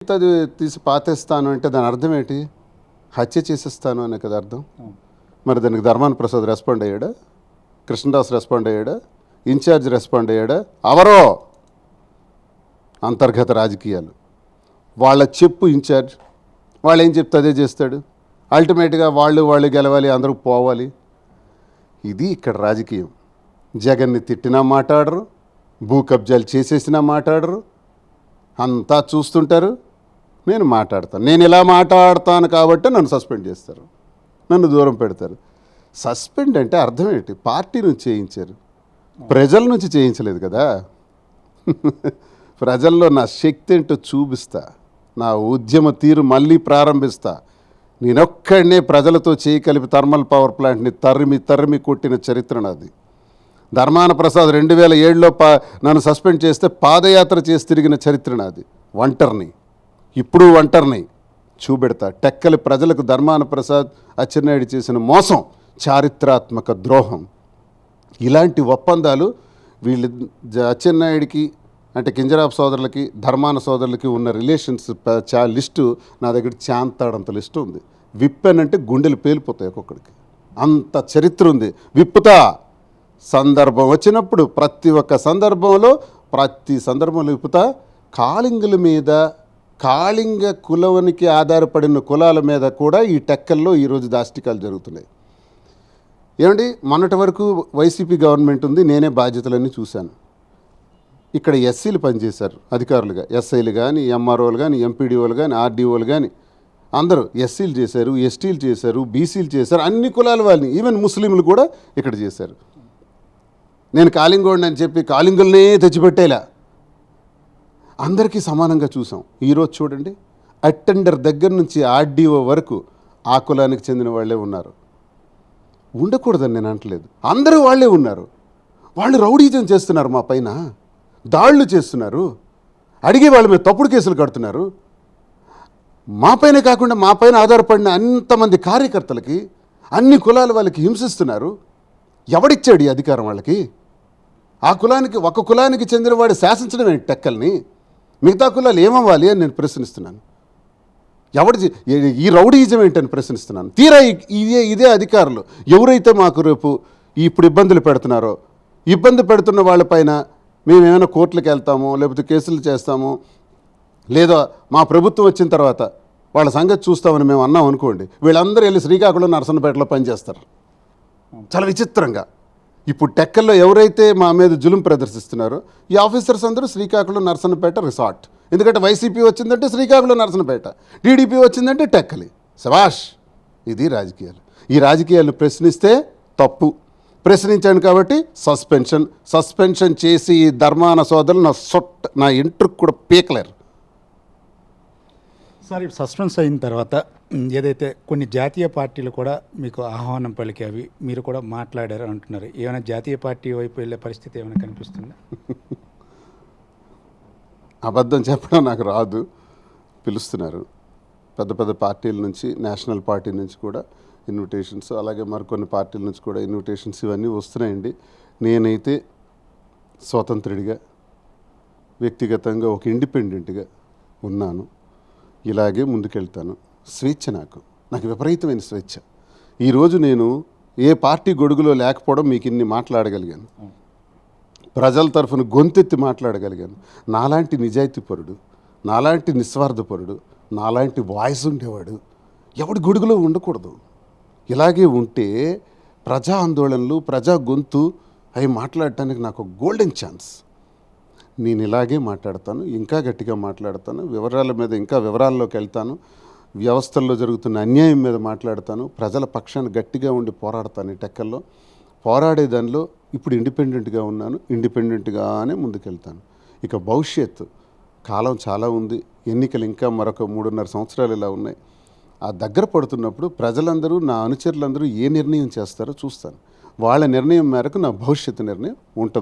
అది తీసి పాతేస్తాను అంటే దాని అర్థం ఏంటి? హత్య చేసేస్తాను అనే కదా అర్థం. మరి దానికి ధర్మాన ప్రసాద్ రెస్పాండ్ అయ్యాడా? కృష్ణదాస్ రెస్పాండ్ అయ్యాడా? ఇన్ఛార్జ్ రెస్పాండ్ అయ్యాడా? అవరో అంతర్గత రాజకీయాలు వాళ్ళ చెప్పు ఇన్ఛార్జ్ వాళ్ళు ఏం చెప్తే అదే చేస్తాడు. అల్టిమేట్గా వాళ్ళు గెలవాలి, అందరూ పోవాలి. ఇది ఇక్కడ రాజకీయం. జగన్ని తిట్టినా మాట్లాడరు, భూ కబ్జాలు చేసేసినా మాట్లాడరు, అంతా చూస్తుంటారు. నేను మాట్లాడతాను, నేను ఇలా మాట్లాడతాను కాబట్టి నన్ను సస్పెండ్ చేస్తారు, నన్ను దూరం పెడతారు. సస్పెండ్ అంటే అర్థం ఏంటి? పార్టీ నుంచి చేయించారు, ప్రజల నుంచి చేయించలేదు కదా. ప్రజల్లో నా శక్తి ఏంటో చూపిస్తా, నా ఉద్యమ తీరు మళ్ళీ ప్రారంభిస్తా. నేనొక్కడనే ప్రజలతో చేయి కలిపి థర్మల్ పవర్ ప్లాంట్ని తరిమి కొట్టిన చరిత్ర నాది. ధర్మాన ప్రసాద్ 2007లో నన్ను సస్పెండ్ చేస్తే పాదయాత్ర చేసి తిరిగిన చరిత్ర నాది. ఒంటరిని, ఇప్పుడు ఒంటరిని చూపెడతా. టెక్కలి ప్రజలకు ధర్మాన ప్రసాద్ అచ్చెన్నాయుడు చేసిన మోసం, చారిత్రాత్మక ద్రోహం. ఇలాంటి ఒప్పందాలు వీళ్ళు అచ్చెన్నాయుడికి అంటే కింజరాపు సోదరులకి, ధర్మాన సోదరులకి ఉన్న రిలేషన్స్ లిస్టు నా దగ్గర చాంతాడంత లిస్టు ఉంది. విప్పానంటే గుండెలు పేలిపోతాయి ఒక్కొక్కడికి, అంత చరిత్ర ఉంది. విప్పుతా సందర్భం వచ్చినప్పుడు, ప్రతి సందర్భంలో విప్పుతా. కాళింగుల మీద, కాళింగ కులానికి ఆధారపడిన కులాల మీద కూడా ఈ టెక్కల్లో ఈరోజు దాష్టికాలు జరుగుతున్నాయి. ఏమండి, మొన్నటి వరకు వైసీపీ గవర్నమెంట్ ఉంది, నేనే బాధ్యతలన్నీ చూశాను. ఇక్కడ ఎస్సీలు పనిచేశారు అధికారులుగా, ఎస్ఐలు కానీ, ఎంఆర్ఓలు కానీ, ఎంపీడీఓలు కానీ, ఆర్డీఓలు కానీ అందరూ ఎస్సీలు చేశారు, ఎస్టీలు చేశారు, బీసీలు చేశారు, అన్ని కులాల వాళ్ళని, ఈవెన్ ముస్లింలు కూడా ఇక్కడ చేశారు. నేను కాళింగోడిని అని చెప్పి కాళింగులనే తెచ్చిపెట్టేలా అందరికీ సమానంగా చూసాం. ఈరోజు చూడండి, అటెండర్ దగ్గర నుంచి ఆర్డీఓ వరకు ఆ కులానికి చెందిన వాళ్ళే ఉన్నారు. ఉండకూడదని నేను అంటలేదు, అందరూ వాళ్ళే ఉన్నారు. వాళ్ళు రౌడీజం చేస్తున్నారు, మా పైన దాడులు చేస్తున్నారు, అడిగే వాళ్ళ మీద తప్పుడు కేసులు కడుతున్నారు. మా పైన కాకుండా మా పైన ఆధారపడిన అంతమంది కార్యకర్తలకి, అన్ని కులాల వాళ్ళకి హింసిస్తున్నారు. ఎవడిచ్చాడు ఈ అధికారం వాళ్ళకి? ఆ కులానికి, ఒక కులానికి చెందిన వాడు శాసించడం ఏంటి టెక్కల్ని? మిగతా కులాలు ఏమవ్వాలి అని నేను ప్రశ్నిస్తున్నాను. ఈ రౌడీయిజం ఏంటని ప్రశ్నిస్తున్నాను. తీరా ఇదే అధికారులు ఎవరైతే మాకు రేపు ఇప్పుడు ఇబ్బందులు పెడుతున్నారో, ఇబ్బంది పెడుతున్న వాళ్ళపైన మేము ఏమైనా కోర్టులకు వెళ్తామో, లేకపోతే కేసులు చేస్తామో, లేదా మా ప్రభుత్వం వచ్చిన తర్వాత వాళ్ళ సంగతి చూస్తామని మేము అన్నాం అనుకోండి, వీళ్ళందరూ వెళ్ళి శ్రీకాకుళం, నరసన్నపేటలో పనిచేస్తారు. చాలా విచిత్రంగా. ఇప్పుడు టెక్కల్లో ఎవరైతే మా మీద జులుం ప్రదర్శిస్తున్నారో ఈ ఆఫీసర్స్ అందరూ శ్రీకాకుళం, నరసన్నపేట రిసార్ట్. ఎందుకంటే వైసీపీ వచ్చిందంటే శ్రీకాకుళం, నరసన్నపేట, టీడీపీ వచ్చిందంటే టెక్కలి. శభాష్, ఇది రాజకీయాలు. ఈ రాజకీయాలను ప్రశ్నిస్తే తప్పు. ప్రశ్నించాను కాబట్టి సస్పెన్షన్ చేసి ఈ ధర్మాన సోదరులు నా ఇంట్రుకు కూడా పీకలేరు. సార్, సస్పెన్స్ అయిన తర్వాత ఏదైతే కొన్ని జాతీయ పార్టీలు కూడా మీకు ఆహ్వానం పలికేవి, మీరు కూడా మాట్లాడారు అంటున్నారు. ఏమైనా జాతీయ పార్టీ వైపు వెళ్ళే పరిస్థితి ఏమైనా కనిపిస్తుందా? అబద్ధం చెప్పడం నాకు రాదు. పిలుస్తున్నారు పెద్ద పెద్ద పార్టీల నుంచి, నేషనల్ పార్టీ నుంచి కూడా ఇన్విటేషన్స్, అలాగే మరికొన్ని పార్టీల నుంచి కూడా ఇన్విటేషన్స్, ఇవన్నీ వస్తున్నాయండి. నేనైతే స్వతంత్రుడిగా, వ్యక్తిగతంగా ఒక ఇండిపెండెంట్గా ఉన్నాను. ఇలాగే ముందుకెళ్తాను. స్వేచ్ఛ నాకు విపరీతమైన స్వేచ్ఛ. ఈరోజు నేను ఏ పార్టీ గొడుగులో లేకపోవడం మీకు ఇన్ని మాట్లాడగలిగాను, ప్రజల తరఫున గొంతెత్తి మాట్లాడగలిగాను. నాలాంటి నిజాయితీపరుడు, నాలాంటి నిస్వార్థపరుడు, నాలాంటి వాయిస్ ఉండేవాడు ఎవడి గొడుగులో ఉండకూడదు. ఇలాగే ఉంటే ప్రజా ఆందోళనలు, ప్రజా గొంతు అవి మాట్లాడటానికి నాకు గోల్డెన్ ఛాన్స్. నేను ఇలాగే మాట్లాడతాను, ఇంకా గట్టిగా మాట్లాడతాను, వివరాల మీద ఇంకా వివరాల్లోకి వెళ్తాను, వ్యవస్థల్లో జరుగుతున్న అన్యాయం మీద మాట్లాడతాను, ప్రజల పక్షాన్ని గట్టిగా ఉండి పోరాడతాను. ఈ టెక్కల్లో పోరాడే దానిలో ఇప్పుడు ఇండిపెండెంట్గా ఉన్నాను, ఇండిపెండెంట్గానే ముందుకెళ్తాను. ఇక భవిష్యత్తు కాలం చాలా ఉంది, ఎన్నికలు ఇంకా మరొక 3.5 సంవత్సరాలు ఇలా ఉన్నాయి. ఆ దగ్గర పడుతున్నప్పుడు ప్రజలందరూ, నా అనుచరులందరూ ఏ నిర్ణయం చేస్తారో చూస్తాను. వాళ్ళ నిర్ణయం మేరకు నా భవిష్యత్తు నిర్ణయం ఉంటుంది.